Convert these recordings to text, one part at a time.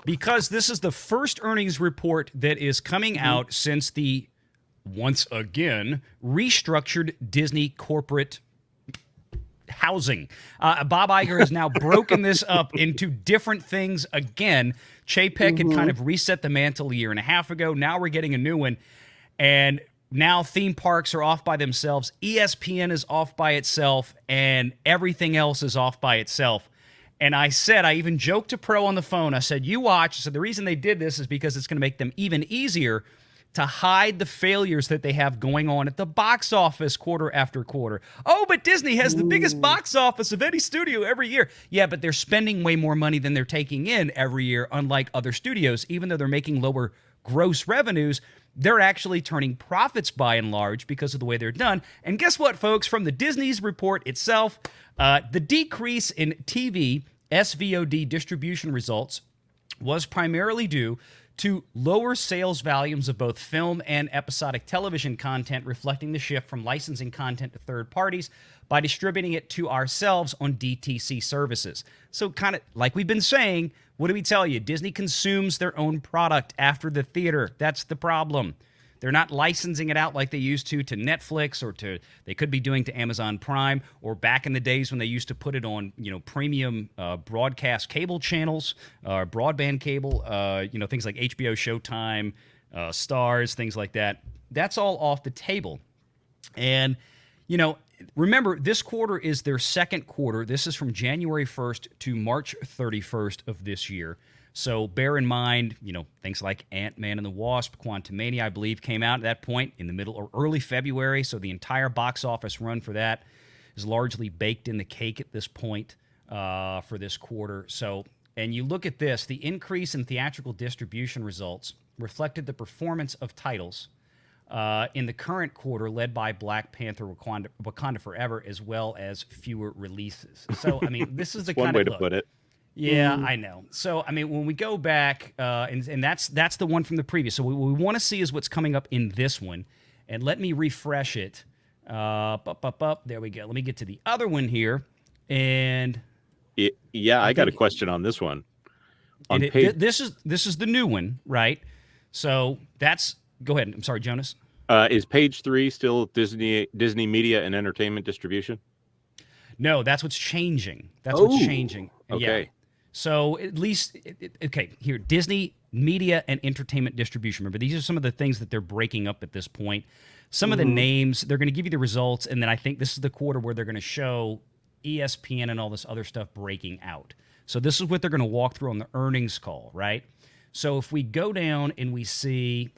because this is the first earnings report that is coming out since the, once again, restructured Disney corporate housing. Bob Iger has now broken this up into different things again. Chapek had kind of reset the mantle a year and a half ago. Now we're getting a new one. And now theme parks are off by themselves. ESPN is off by itself. And everything else is off by itself. And I even joked to Pro on the phone. I said, you watch. So the reason they did this is because it's going to make them even easier to hide the failures that they have going on at the box office quarter after quarter. Oh, but Disney has the biggest box office of any studio every year. Yeah, but they're spending way more money than they're taking in every year, unlike other studios. Even though they're making lower gross revenues, they're actually turning profits by and large because of the way they're done. And guess what, folks? From the Disney's report itself, the decrease in TV SVOD distribution results was primarily due to lower sales volumes of both film and episodic television content, reflecting the shift from licensing content to third parties by distributing it to ourselves on DTC services. So kind of like we've been saying, what do we tell you? Disney consumes their own product after the theater. That's the problem. They're not licensing it out like they used to Netflix or they could be doing to Amazon Prime, or back in the days when they used to put it on, premium broadcast cable channels, broadband cable, things like HBO, Showtime, Stars, things like that. That's all off the table. And, remember, this quarter is their second quarter. This is from January 1st to March 31st of this year. So bear in mind, things like Ant-Man and the Wasp, Quantumania, I believe, came out at that point in the middle or early February. So the entire box office run for that is largely baked in the cake at this point for this quarter. So, and you look at this, the increase in theatrical distribution results reflected the performance of titles in the current quarter led by Black Panther, Wakanda Forever, as well as fewer releases. So, I mean, this is the one kind way of to put it. Yeah, I know. So, I mean, when we go back, and that's the one from the previous. So what we want to see is what's coming up in this one. And let me refresh it. There we go. Let me get to the other one here. And I got a question on this one. This is the new one, right? So go ahead. I'm sorry, Jonas. Is page 3 still Disney Media and Entertainment Distribution? No, that's what's changing. What's changing. Okay. Yeah. So at least, here, Disney Media and Entertainment Distribution. Remember, these are some of the things that they're breaking up at this point. Some of the names, they're going to give you the results, and then I think this is the quarter where they're going to show ESPN and all this other stuff breaking out. So this is what they're going to walk through on the earnings call, right? So if we go down and we see,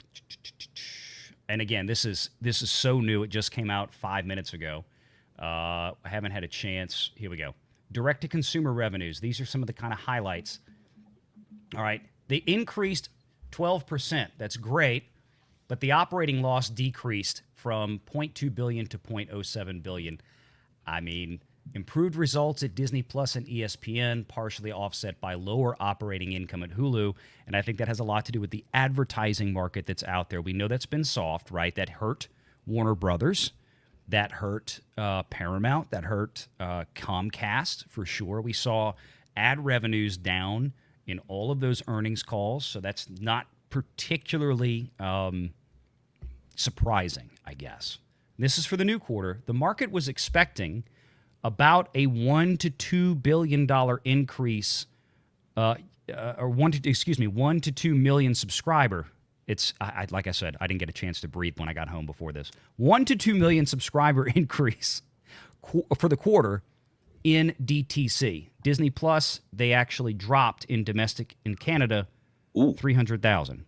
and again, this is so new. It just came out 5 minutes ago. I haven't had a chance. Here we go. Direct-to-consumer revenues. These are some of the kind of highlights. All right. They increased 12%. That's great. But the operating loss decreased from $0.2 billion to $0.07 billion. I mean, improved results at Disney Plus and ESPN, partially offset by lower operating income at Hulu. And I think that has a lot to do with the advertising market that's out there. We know that's been soft, right? That hurt Warner Brothers. That hurt Paramount. That hurt Comcast for sure. We saw ad revenues down in all of those earnings calls, so that's not particularly surprising, I guess. This is for the new quarter. The market was expecting about a $1 to $2 billion increase, or 1 to 2 million subscriber. It's like I said, I didn't get a chance to breathe when I got home before this. 1 to 2 million subscriber increase for the quarter in DTC. Disney Plus, they actually dropped in domestic in Canada 300,000.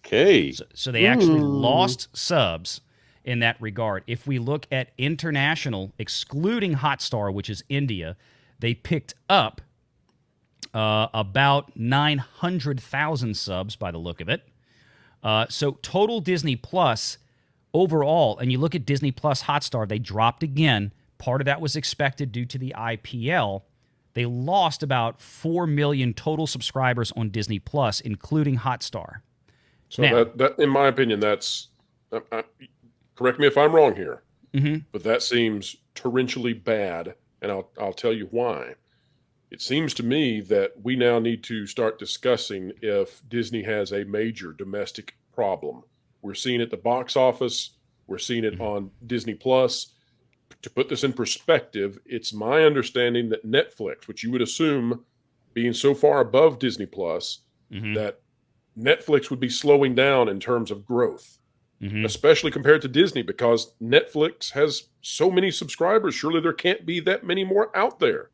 Okay. So they actually lost subs in that regard. If we look at international, excluding Hotstar, which is India, they picked up about 900,000 subs by the look of it. So total Disney Plus overall, and you look at Disney Plus Hotstar, they dropped again. Part of that was expected due to the IPL. They lost about 4 million total subscribers on Disney Plus, including Hotstar. So now, that in my opinion, that's correct me if I'm wrong here, but that seems torrentially bad, and I'll tell you why. It seems to me that we now need to start discussing if Disney has a major domestic problem. We're seeing it at the box office. We're seeing it on Disney Plus. To put this in perspective, it's my understanding that Netflix, which you would assume being so far above Disney Plus, that Netflix would be slowing down in terms of growth, especially compared to Disney, because Netflix has so many subscribers. Surely there can't be that many more out there.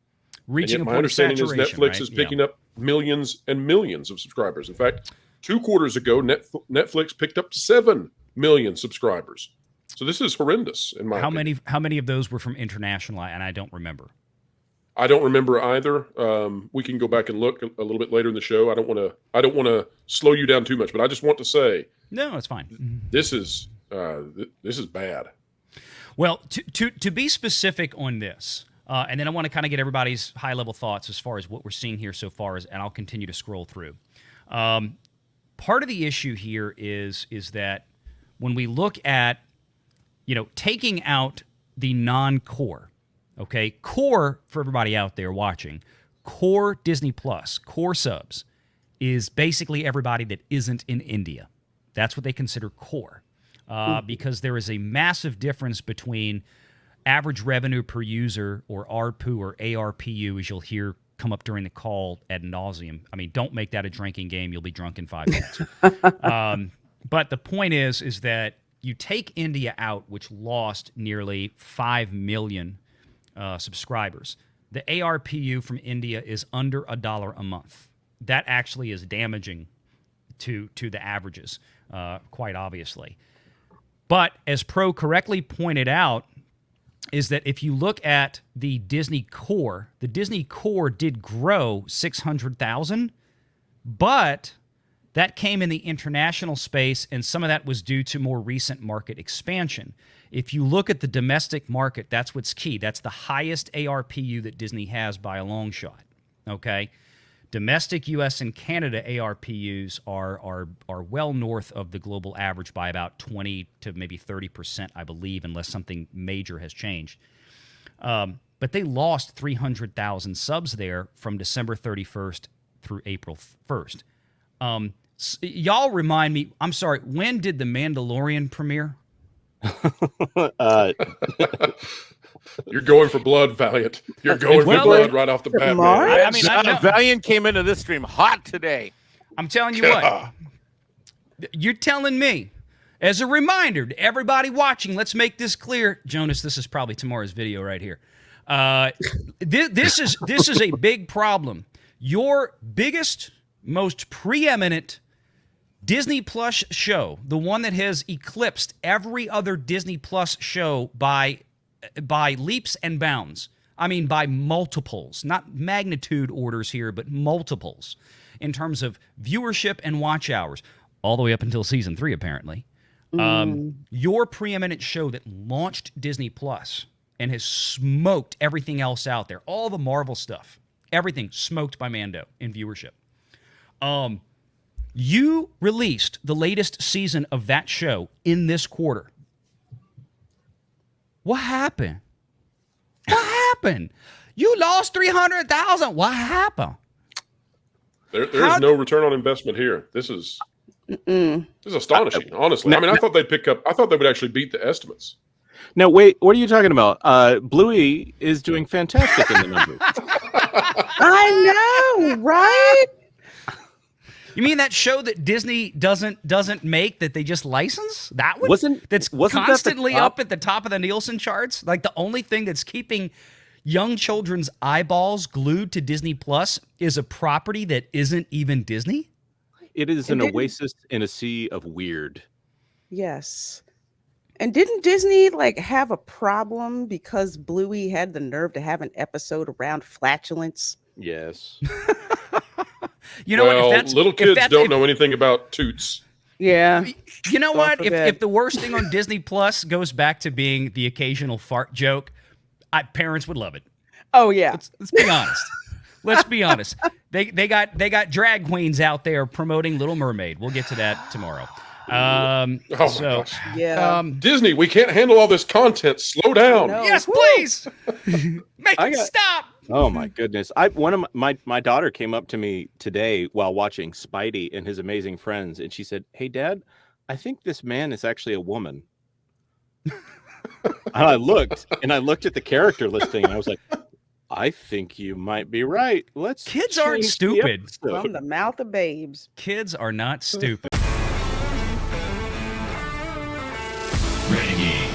Reaching a my point of understanding is saturation, Netflix right? is picking up millions and millions of subscribers. In fact, 2 quarters ago, Netflix picked up 7 million subscribers. So this is horrendous in my opinion. How many of those were from international? And I don't remember. I don't remember either. We can go back and look a little bit later in the show. I don't want to slow you down too much, but I just want to say, no, it's fine. This is bad. Well, to be specific on this, and then I want to kind of get everybody's high level thoughts as far as what we're seeing here so far, and I'll continue to scroll through. Part of the issue here is that when we look at, taking out the non-core, okay, core for everybody out there watching, core Disney Plus, core subs is basically everybody that isn't in India. That's what they consider core, because there is a massive difference between average revenue per user, or ARPU, or ARPU, as you'll hear come up during the call ad nauseum. I mean, don't make that a drinking game. You'll be drunk in 5 minutes. But the point is that you take India out, which lost nearly 5 million subscribers. The ARPU from India is under $1 a month. That actually is damaging to the averages, quite obviously. But as Pro correctly pointed out, is that if you look at the Disney core did grow 600,000, but that came in the international space, and some of that was due to more recent market expansion. If you look at the domestic market, that's what's key. That's the highest ARPU that Disney has by a long shot, okay? Domestic U.S. and Canada ARPUs are well north of the global average by about 20 to maybe 30%, I believe, unless something major has changed. But they lost 300,000 subs there from December 31st through April 1st. Y'all remind me, I'm sorry, when did The Mandalorian premiere? You're going for blood, Valiant. You're going for blood right off the bat, man. I mean, Valiant came into this stream hot today. I'm telling you what. You're telling me, as a reminder to everybody watching, let's make this clear. Jonas, this is probably tomorrow's video right here. This is a big problem. Your biggest, most preeminent Disney Plus show, the one that has eclipsed every other Disney Plus show by leaps and bounds. I mean, by multiples, not magnitude orders here, but multiples in terms of viewership and watch hours, all the way up until season 3, apparently. Your preeminent show that launched Disney Plus and has smoked everything else out there, all the Marvel stuff, everything smoked by Mando in viewership. You released the latest season of that show in this quarter. What happened? What happened? You lost 300,000. What happened? There's no return on investment here. This is astonishing, honestly. I mean, I thought they'd pick up. I thought they would actually beat the estimates. No, wait. What are you talking about? Bluey is doing fantastic in the numbers. I know, right? You mean that show that Disney doesn't make, that they just license? That one? That's constantly up at the top of the Nielsen charts? Like, the only thing that's keeping young children's eyeballs glued to Disney Plus is a property that isn't even Disney? It is an oasis in a sea of weird. Yes. And didn't Disney have a problem because Bluey had the nerve to have an episode around flatulence? Yes. You know what? Little kids don't know anything about toots. Yeah. You know what? If the worst thing on Disney Plus goes back to being the occasional fart joke, parents would love it. Oh yeah. Let's be honest. Let's be honest. They got drag queens out there promoting Little Mermaid. We'll get to that tomorrow. My gosh. Yeah. Disney, we can't handle all this content. Slow down. No. Yes, please. Make it stop. Oh my goodness! One of my daughter came up to me today while watching Spidey and His Amazing Friends, and she said, "Hey, Dad, I think this man is actually a woman." And I looked at the character listing, and I was like, "I think you might be right. Let's." Kids aren't change the stupid. episode." From the mouth of babes. Kids are not stupid. Renegade.